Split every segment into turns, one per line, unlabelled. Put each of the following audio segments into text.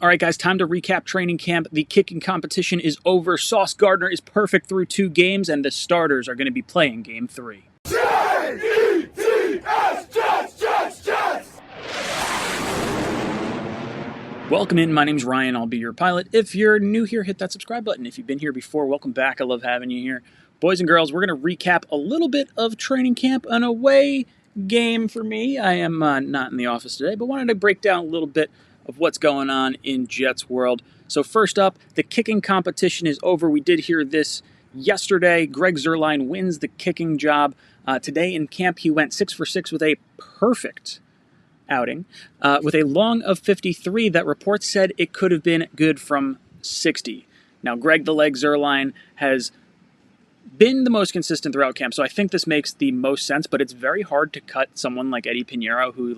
All right, guys, time to recap training camp. The kicking competition is over. Sauce Gardner is perfect through 2 games, and the starters are going to be playing Game 3.
Jets!
Welcome in. My name's Ryan. I'll be your pilot. If you're new here, hit that subscribe button. If you've been here before, welcome back. I love having you here. Boys and girls, we're going to recap a little bit of training camp, an away game for me. I am not in the office today, but wanted to break down a little bit of what's going on in Jets world. So first up, the kicking competition is over. We did hear this yesterday. Greg Zuerlein wins the kicking job. Today in camp, he went 6 for 6 with a perfect outing, with a long of 53 that reports said it could have been good from 60. Now, Greg the Leg Zuerlein has been the most consistent throughout camp, so I think this makes the most sense, but it's very hard to cut someone like Eddie Pinheiro, who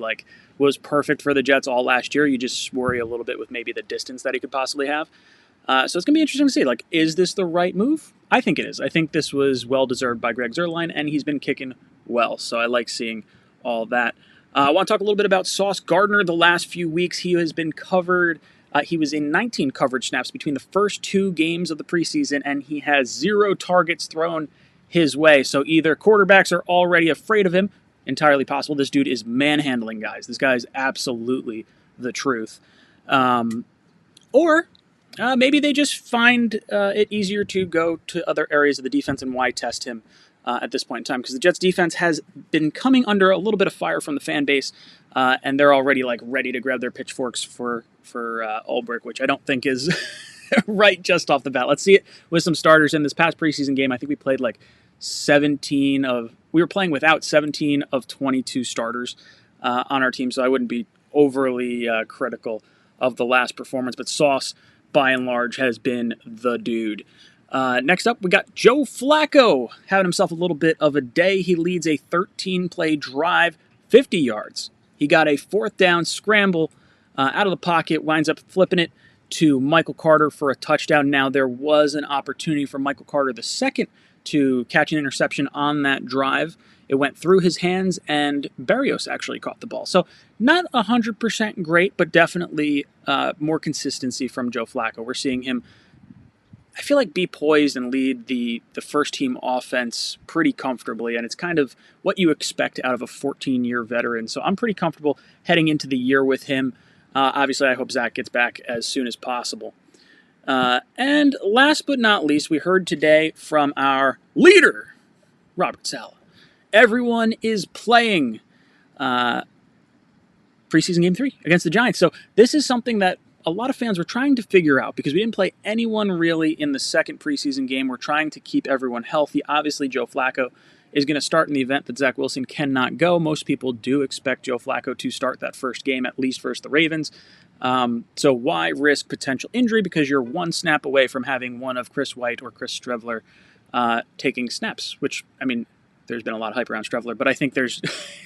was perfect for the Jets all last year. You just worry a little bit with maybe the distance that he could possibly have. So it's going to be interesting to see, is this the right move? I think it is. I think this was well-deserved by Greg Zuerlein, and he's been kicking well, so I like seeing all that. I want to talk a little bit about Sauce Gardner. The last few weeks, he has been covered. He was in 19 coverage snaps between the first 2 games of the preseason, and he has 0 targets thrown his way. So either quarterbacks are already afraid of him, entirely possible. This dude is manhandling guys. This guy is absolutely the truth. Or maybe they just find it easier to go to other areas of the defense and why test him at this point in time, because the Jets defense has been coming under a little bit of fire from the fan base, and they're already ready to grab their pitchforks for Ulbrich, which I don't think is right just off the bat. Let's see it with some starters in this past preseason game. I think we played we were playing without 17 of 22 starters on our team, so I wouldn't be overly critical of the last performance, but Sauce, by and large, has been the dude. Next up, we got Joe Flacco having himself a little bit of a day. He leads a 13-play drive, 50 yards. He got a 4th down scramble out of the pocket, winds up flipping it to Michael Carter for a touchdown. Now, there was an opportunity for Michael Carter II to catch an interception on that drive. It went through his hands, and Berrios actually caught the ball. So not 100% great, but definitely more consistency from Joe Flacco. We're seeing him, I feel be poised and lead the first-team offense pretty comfortably, and it's kind of what you expect out of a 14-year veteran. So I'm pretty comfortable heading into the year with him. Obviously, I hope Zach gets back as soon as possible. And last but not least, we heard today from our leader, Robert Saleh. Everyone is playing preseason Game 3 against the Giants. So this is something that a lot of fans were trying to figure out because we didn't play anyone really in the second preseason game. We're trying to keep everyone healthy. Obviously, Joe Flacco is going to start in the event that Zach Wilson cannot go. Most people do expect Joe Flacco to start that first game, at least versus the Ravens. So why risk potential injury? Because you're one snap away from having one of Chris White or Chris Streveler taking snaps, which, there's been a lot of hype around Streveler, but I think there's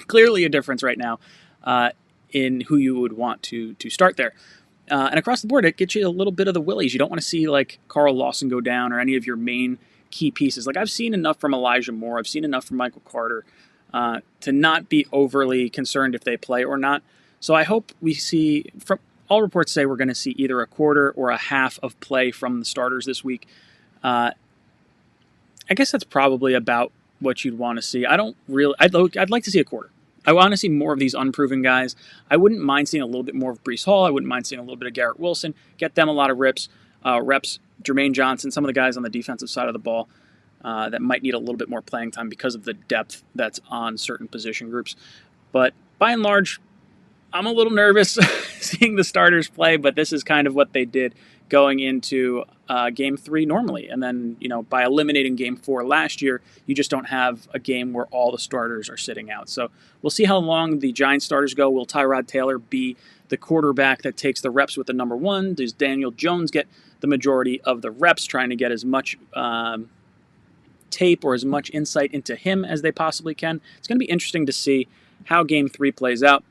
clearly a difference right now in who you would want to start there. And across the board, it gets you a little bit of the willies. You don't want to see Carl Lawson go down or any of your main key pieces. I've seen enough from Elijah Moore. I've seen enough from Michael Carter to not be overly concerned if they play or not. So I hope we see, from all reports say we're going to see either a quarter or a half of play from the starters this week. I guess that's probably about what you'd want to see. I'd like to see a quarter. I want to see more of these unproven guys. I wouldn't mind seeing a little bit more of Breece Hall. I wouldn't mind seeing a little bit of Garrett Wilson. Get them a lot of reps. Jermaine Johnson, some of the guys on the defensive side of the ball that might need a little bit more playing time because of the depth that's on certain position groups. But by and large, I'm a little nervous seeing the starters play, but this is kind of what they did going into Game 3 normally. And then, by eliminating Game 4 last year, you just don't have a game where all the starters are sitting out. So we'll see how long the Giants starters go. Will Tyrod Taylor be the quarterback that takes the reps with the number 1? Does Daniel Jones get the majority of the reps, trying to get as much tape or as much insight into him as they possibly can? It's going to be interesting to see how Game 3 plays out.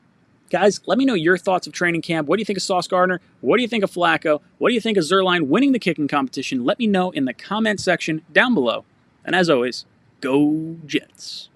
Guys, let me know your thoughts of training camp. What do you think of Sauce Gardner? What do you think of Flacco? What do you think of Zuerlein winning the kicking competition? Let me know in the comment section down below. And as always, go Jets.